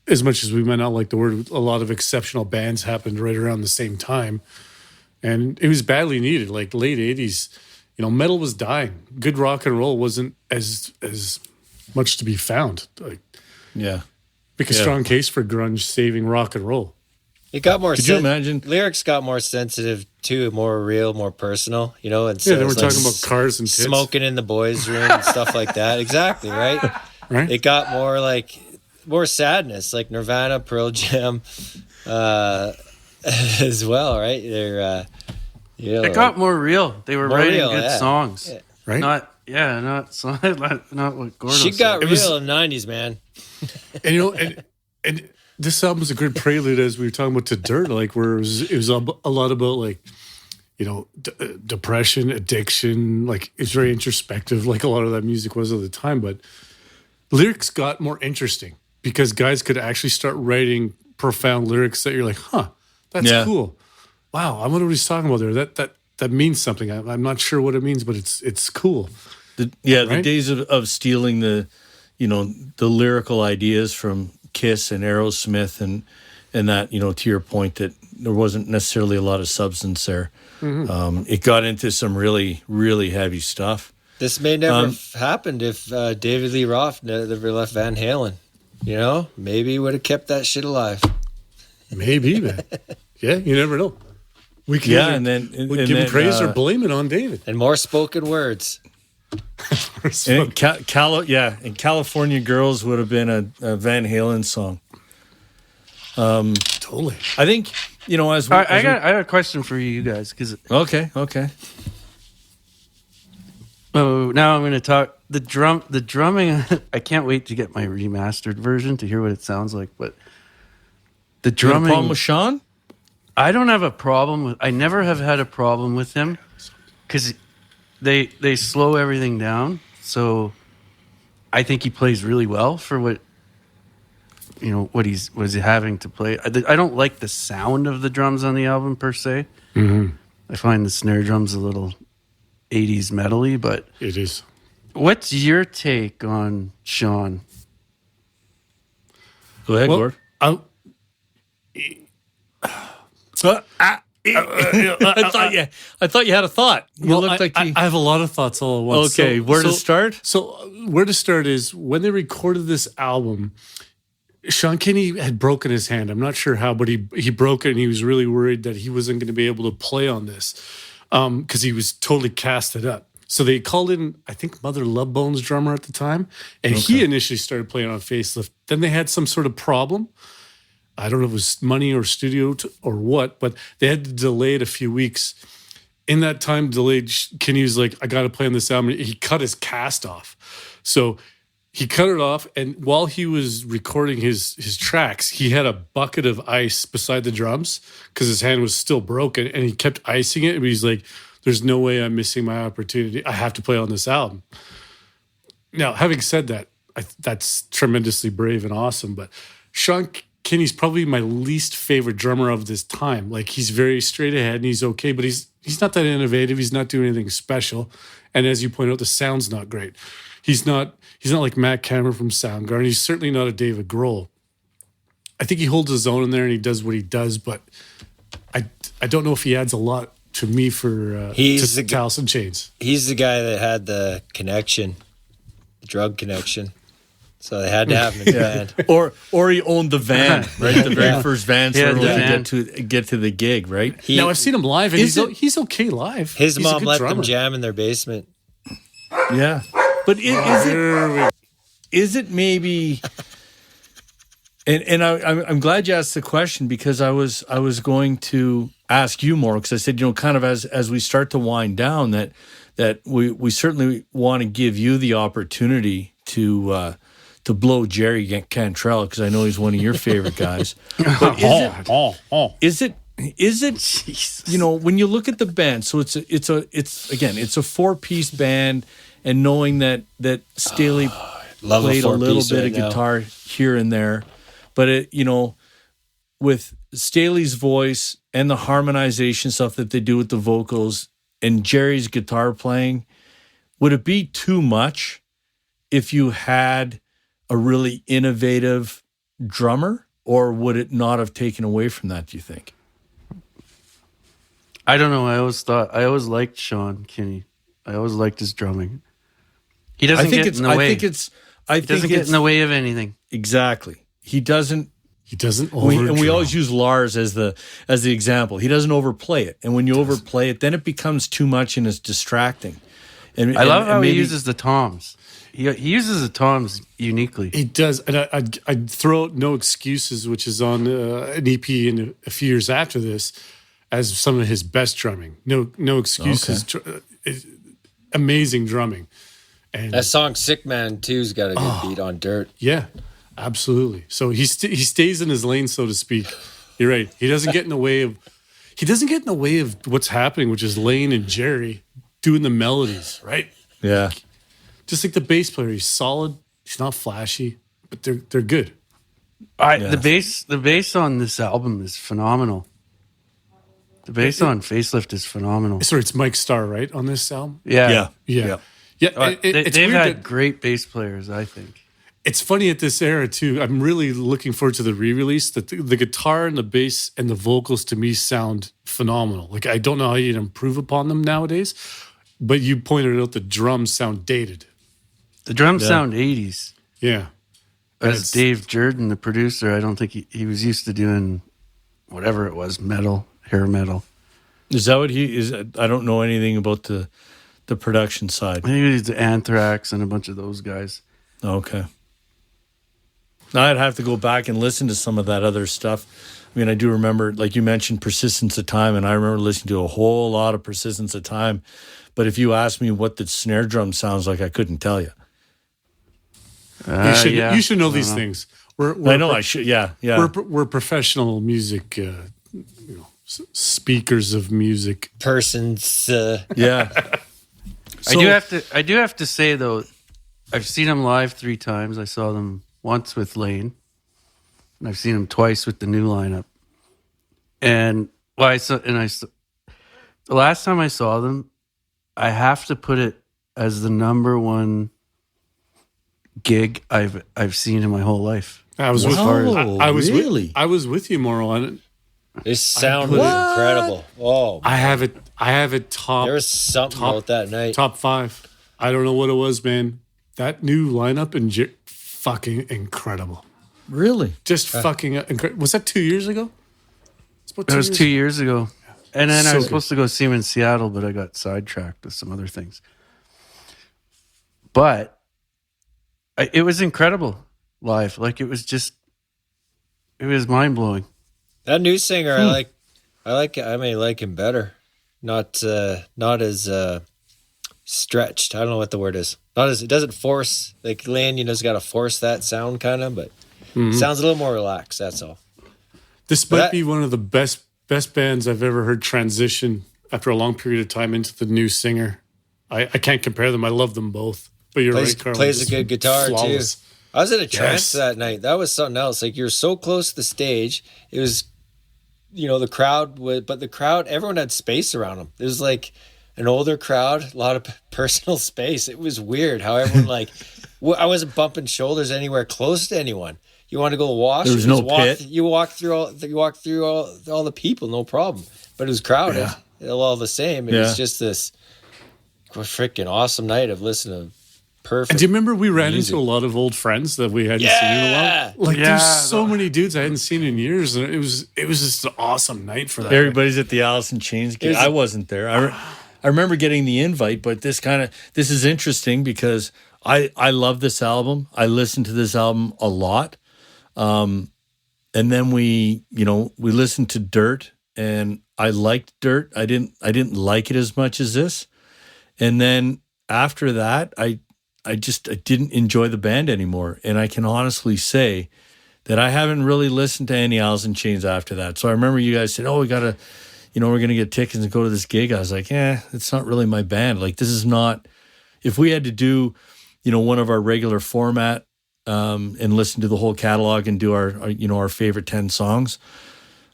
as much as we might not like the word, a lot of exceptional bands happened right around the same time, and it was badly needed. Like late '80s, metal was dying. Good rock and roll wasn't as much to be found. Like, make a strong case for grunge saving rock and roll. It got more. Could you imagine? Lyrics got more sensitive too, more real, more personal. And they were talking about cars and tits. Smoking in the boys' room and stuff like that. Exactly right. Right. It got more sadness, like Nirvana, Pearl Jam, as well. Right. They're it got more real. They were writing good songs. Yeah. Right. Not what Gordo She said. got real in the 90s, man. And this album is a good prelude, as we were talking about, to Dirt, like where it was a lot about like, depression, addiction. Like it's very introspective, like a lot of that music was at the time. But lyrics got more interesting because guys could actually start writing profound lyrics that you're like, that's cool. Wow, I wonder what he's talking about there. That means something. I'm not sure what it means, but it's cool. The days of stealing the lyrical ideas from Kiss and Aerosmith and that, to your point, that there wasn't necessarily a lot of substance there. It got into some really, really heavy stuff. This may never have happened if David Lee Roth never left Van Halen. Maybe he would have kept that shit alive. Maybe, man. Yeah, you never know. We can give him praise or blame it on David. And more spoken words. And California Girls would have been a Van Halen song. Totally. I think, I got a question for you guys. Okay. Oh, now I'm going to talk the drumming. I can't wait to get my remastered version to hear what it sounds like. But the drumming. You have a problem with Sean? I don't have a problem with. I never have had a problem with him because they slow everything down. So I think he plays really well for what he's having to play. I don't like the sound of the drums on the album per se. I find the snare drums a little 80s metal-y, but it is. What's your take on Sean? Go ahead, Gord. I thought you had a thought. I have a lot of thoughts all at once. Okay, where to start? So where to start is when they recorded this album, Sean Kinney had broken his hand. I'm not sure how, but he broke it, and he was really worried that he wasn't going to be able to play on this because he was totally casted up. So they called in, I think, Mother Love Bone's drummer at the time, and he initially started playing on Facelift. Then they had some sort of problem. I don't know if it was money or studio or what, but they had to delay it a few weeks. In that time delayed, Kinney was like, I got to play on this album. He cut his cast off. So he cut it off, and while he was recording his tracks, he had a bucket of ice beside the drums because his hand was still broken, and he kept icing it. And he's like, there's no way I'm missing my opportunity. I have to play on this album. Now, having said that, that's tremendously brave and awesome, but Sean Kinney's probably my least favorite drummer of this time. Like, he's very straight ahead and he's okay, but he's not that innovative. He's not doing anything special. And as you point out, the sound's not great. He's not like Matt Cameron from Soundgarden. He's certainly not a David Grohl. I think he holds his own in there and he does what he does, but I don't know if he adds a lot to me for Alice in Chains. He's the guy that had the connection, the drug connection. So they had to have him in the band. Or he owned the van, right? The very first van, so get to the gig, right? Now I've seen him live, and he's okay live. His mom let them jam in their basement. Yeah, but is it maybe? And I'm glad you asked the question because I was going to ask you more because I said kind of as we start to wind down that we certainly want to give you the opportunity to blow Jerry Cantrell because I know he's one of your favorite guys. But is it Jesus. When you look at the band, so it's a 4-piece band, and knowing that Staley played a little bit of guitar here and there, but with Staley's voice and the harmonization stuff that they do with the vocals and Jerry's guitar playing, would it be too much if you had a really innovative drummer, or would it not have taken away from that, do you think? I don't know. I always liked Sean Kinney. I always liked his drumming. He doesn't get in the way. He doesn't get in the way of anything. Exactly. He doesn't overdraw. And we always use Lars as the example. He doesn't overplay it. And when you overplay it, then it becomes too much and it's distracting. And I love how he uses the toms. He uses the toms uniquely. He does, and I'd throw out No Excuses, which is on an EP in a few years after this, as some of his best drumming. No Excuses, amazing drumming. And that song "Sick Man" too's got a good beat on Dirt. Yeah, absolutely. So he stays in his lane, so to speak. You're right. He doesn't get in the way of. He doesn't get in the way of what's happening, which is Lane and Jerry doing the melodies, right? Yeah. Just like the bass player, he's solid. He's not flashy, but they're good. The bass on this album is phenomenal. The bass on Facelift is phenomenal. Sorry, it's Mike Starr, right, on this album? Yeah. They've had great bass players, I think. It's funny at this era too. I'm really looking forward to the re-release. That the guitar and the bass and the vocals to me sound phenomenal. Like I don't know how you'd improve upon them nowadays, but you pointed out the drums sound dated. The drums sound 80s. Yeah. As Dave Jordan, the producer, I don't think he was used to doing whatever it was, metal, hair metal. Is that what he is? I don't know anything about the production side. I think he was Anthrax and a bunch of those guys. Okay. Now I'd have to go back and listen to some of that other stuff. I mean, I do remember, like you mentioned, Persistence of Time, and I remember listening to a whole lot of Persistence of Time. But if you asked me what the snare drum sounds like, I couldn't tell you. You should know these things. I should. Yeah. We're professional music, speakers of music persons. Yeah. So, I do have to say though, I've seen them live 3 times. I saw them once with Lane, and I've seen them twice with the new lineup. And the last time I saw them, I have to put it as the number one gig I've seen in my whole life. I was with you, Mauro, on it. They sound incredible. Oh, I have it top. There was something about that night. Top 5. I don't know what it was, man. That new lineup and fucking incredible. Really? Just fucking incredible. Was that 2 years ago? It was 2 years ago. And then I was supposed to go see him in Seattle, but I got sidetracked with some other things. But it was incredible live. Like it was mind blowing. That new singer, I may like him better. Not as stretched. I don't know what the word is. It doesn't force, like Lane, has got to force that sound kind of, but sounds a little more relaxed. That's all. This might be one of the best bands I've ever heard transition after a long period of time into the new singer. I can't compare them. I love them both. But you're right, Carl. Plays a good guitar flawless. too. I was in a trance that night. That was something else. Like you're so close to the stage. It was, the crowd everyone had space around them. It was like an older crowd, a lot of personal space. It was weird how everyone I wasn't bumping shoulders anywhere close to anyone. You want to go wash? There was no pit. You walk through all the people, no problem. But it was crowded, all the same. It was just this freaking awesome night of listening to perfect. And do you remember we ran into a lot of old friends that we hadn't seen in a while? There's so many dudes I hadn't seen in years, and it was just an awesome night for that. Everybody's at the Alice in Chains gig. I wasn't there. I remember getting the invite, but this is interesting because I love this album. I listened to this album a lot. And then we listened to Dirt, and I liked Dirt. I didn't like it as much as this. And then after that, I didn't enjoy the band anymore. And I can honestly say that I haven't really listened to any Alice in Chains after that. So I remember you guys said, we got to, we're going to get tickets and go to this gig. I was like, it's not really my band. Like, this is not, if we had to do, one of our regular format, and listen to the whole catalog and do our favorite 10 songs,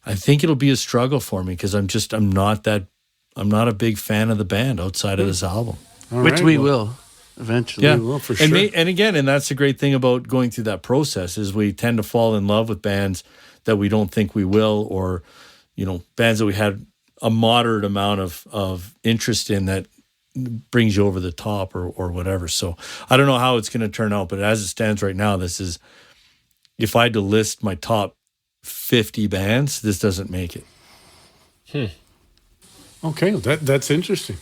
I think it'll be a struggle for me because I'm not a big fan of the band outside of this album. Which we will eventually. Yeah, we will for sure. And that's the great thing about going through that process is we tend to fall in love with bands that we don't think we will, or bands that we had a moderate amount of interest in that brings you over the top or whatever. So I don't know how it's going to turn out, but as it stands right now, this is, if I had to list my top 50 bands, this doesn't make it. Okay, that's interesting.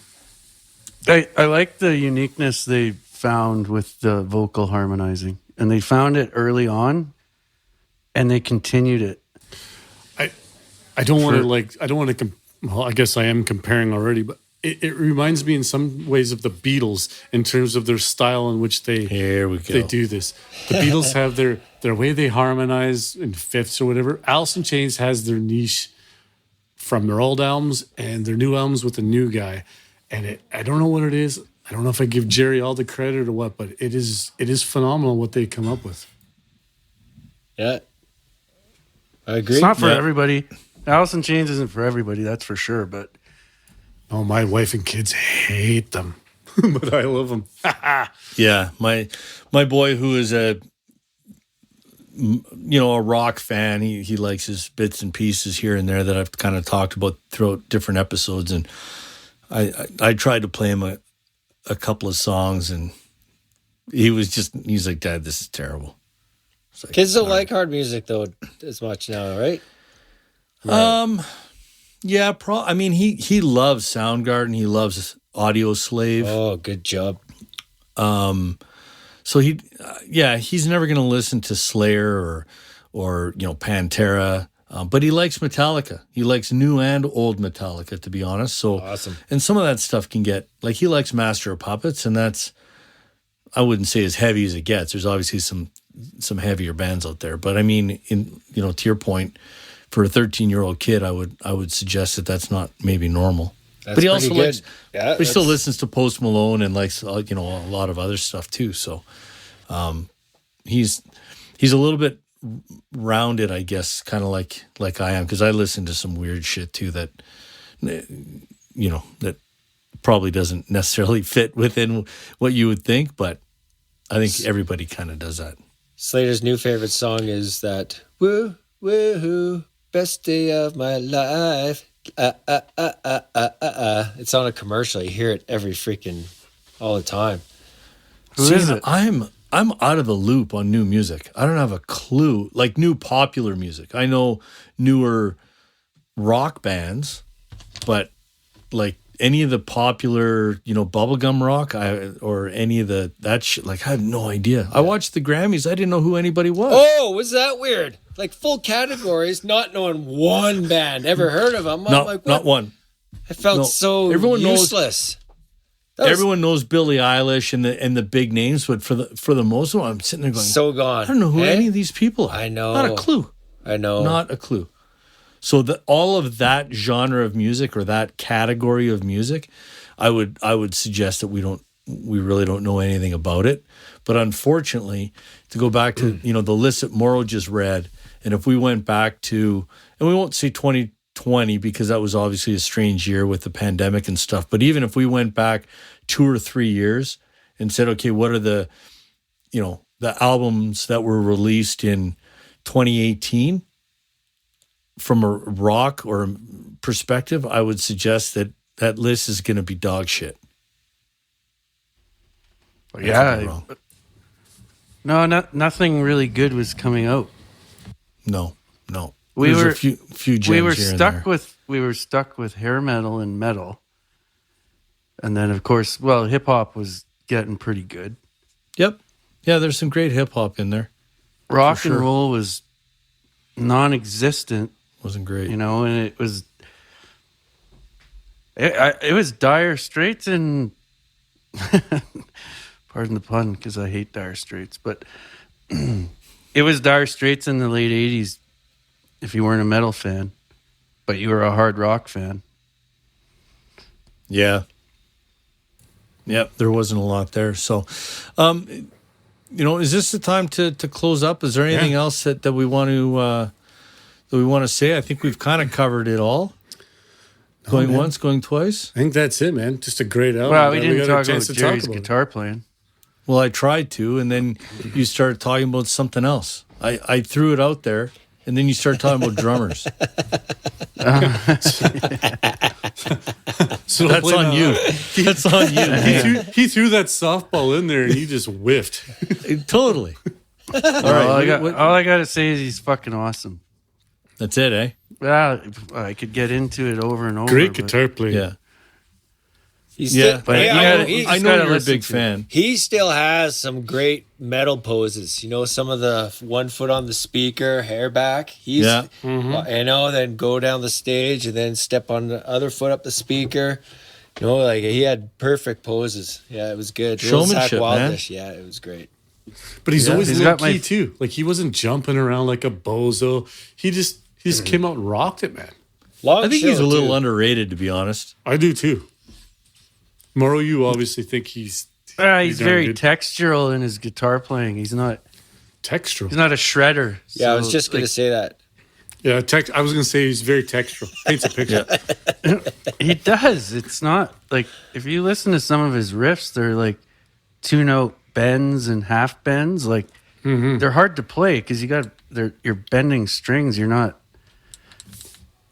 I like the uniqueness they found with the vocal harmonizing, and they found it early on, and they continued it. I don't want to. Well, I guess I am comparing already, but it reminds me in some ways of the Beatles in terms of their style in which they do this. The Beatles have their way they harmonize in fifths or whatever. Alice in Chains has their niche from their old albums and their new albums with the new guy. And I don't know what it is. I don't know if I give Jerry all the credit or what, but it is phenomenal what they come up with. Yeah, I agree. It's not for everybody. Alice in Chains isn't for everybody, that's for sure. But my wife and kids hate them, but I love them. Yeah, my boy, who is a a rock fan. He likes his bits and pieces here and there that I've kind of talked about throughout different episodes. And I tried to play him a couple of songs, and he's like, Dad, this is terrible. Like, kids don't like hard music though as much now, right? Yeah, I mean, he loves Soundgarden. He loves Audio Slave. Oh, good job. So he's never going to listen to Slayer or Pantera. But he likes Metallica. He likes new and old Metallica, to be honest. So awesome. And some of that stuff can get, like, he likes Master of Puppets, and that's, I wouldn't say as heavy as it gets. There's obviously some heavier bands out there, but I mean, to your point, for a 13-year-old kid, I would suggest that that's not maybe normal. That's but he also good. likes. Yeah, he still listens to Post Malone and likes a lot of other stuff too. So, he's a little bit rounded, I guess, kind of like I am, because I listen to some weird shit too that that probably doesn't necessarily fit within what you would think, but I think everybody kind of does that. Slater's new favorite song is that woo woo best day of my life. It's on a commercial. You hear it all the time. Who is it? I'm out of the loop on new music. I don't have a clue. Like new popular music, I know newer rock bands, but like any of the popular, bubblegum rock, or any of that shit, like I have no idea. I watched the Grammys. I didn't know who anybody was. Oh, was that weird? Like full categories, not knowing one band. Ever heard of them? Not one. I felt so useless. Everyone knows Billie Eilish and the big names, but for the most of them, I'm sitting there going, so gone. I don't know who any of these people are. I know. Not a clue. I know. Not a clue. So all of that genre of music, or that category of music, I would suggest that we really don't know anything about it. But unfortunately, to go back to the list that Mauro just read, and if we went back to, and we won't say 2020 because that was obviously a strange year with the pandemic and stuff, but even if we went back 2 or 3 years and said, okay, what are the albums that were released in 2018 from a rock or perspective, I would suggest that list is going to be dog shit. Yeah. No, nothing really good was coming out. No. We were a few gems we were stuck with hair metal and metal. And then of course, hip hop was getting pretty good. Yep. Yeah, there's some great hip hop in there. Rock and roll was non-existent. Wasn't great. And it was Dire Straits and pardon the pun, because I hate Dire Straits, but it was Dire Straits in the late 80s if you weren't a metal fan, but you were a hard rock fan. Yeah. Yep, there wasn't a lot there. So, is this the time to close up? Is there anything else that we want to say? I think we've kind of covered it all. Going once, going twice. I think that's it, man. Just a great album. Well, we didn't talk about Jerry's guitar playing. Well, I tried to, and then you started talking about something else. I threw it out there, and then you started talking about drummers. So that's on you. That's on you. He threw that softball in there, and you just whiffed. Totally. All right. All I got to say is he's fucking awesome. That's it, eh? Well, I could get into it over and over. Great guitar player. Yeah. I know you're a big fan. He still has some great metal poses. Some of the 1 foot on the speaker, hair back. Then go down the stage and then step on the other foot up the speaker. He had perfect poses. Yeah, it was good. Showmanship, man. Yeah, it was great. But he's always low key too. Like he wasn't jumping around like a bozo. He just came out and rocked it, man. I think he's a little underrated, to be honest. I do too. Mauro, you obviously think he's very textural in his guitar playing. He's not textural. He's not a shredder. Yeah, I was just going to say that. Yeah, I was going to say he's very textural. Paints a picture. He does. It's not like if you listen to some of his riffs, they're like 2-note bends and half bends. Like they're hard to play because you're bending strings. You're not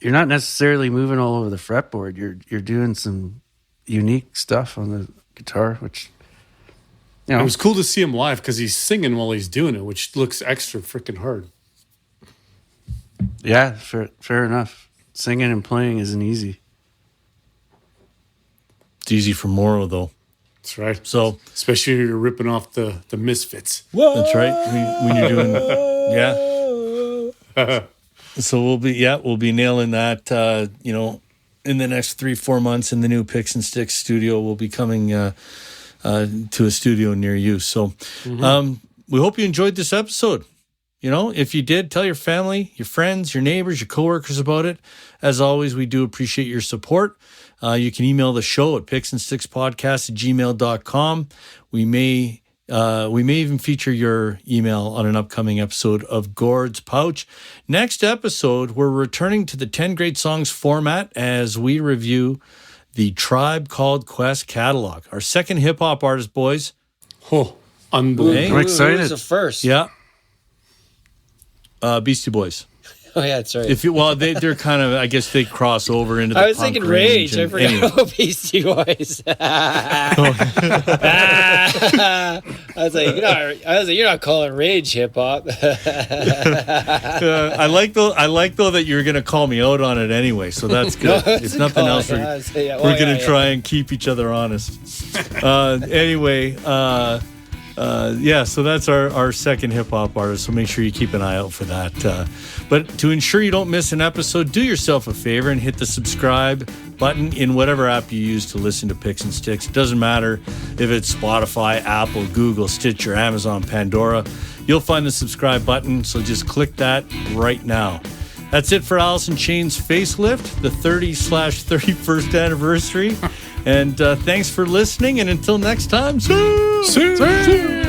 necessarily moving all over the fretboard. You're doing some unique stuff on the guitar, which it was cool to see him live because he's singing while he's doing it, which looks extra freaking hard. Yeah, fair enough. Singing and playing isn't easy. It's easy for Mauro, though. That's right. So, especially when you're ripping off the Misfits. Whoa! That's right. When you're doing, yeah. So we'll be nailing that. In the next 3-4 months, in the new Picks and Sticks studio, we'll be coming to a studio near you. So, we hope you enjoyed this episode. If you did, tell your family, your friends, your neighbors, your coworkers about it. As always, we do appreciate your support. You can email the show at picksandstickspodcast@gmail.com. We may even feature your email on an upcoming episode of Gord's Pouch. Next episode, we're returning to the 10 Great Songs format as we review the Tribe Called Quest catalog. Our second hip-hop artist, boys. Oh, unbelievable. I'm excited. Who's the first? Yeah. Beastie Boys. Oh yeah, that's right. They're kind of, I guess they cross over into the I was punk thinking Rage. I forgot about Beastie Boys. I was like, you're not calling Rage hip hop. I like though that you're going to call me out on it anyway, so that's good. If nothing else, we're going to try and keep each other honest. Anyway. So that's our second hip-hop artist, so make sure you keep an eye out for that. But to ensure you don't miss an episode, do yourself a favor and hit the subscribe button in whatever app you use to listen to Picks and Sticks. It doesn't matter if it's Spotify, Apple, Google, Stitcher, Amazon, Pandora. You'll find the subscribe button, so just click that right now. That's it for Alice in Chains Facelift, the 30/31st anniversary. And thanks for listening, and until next time, see you.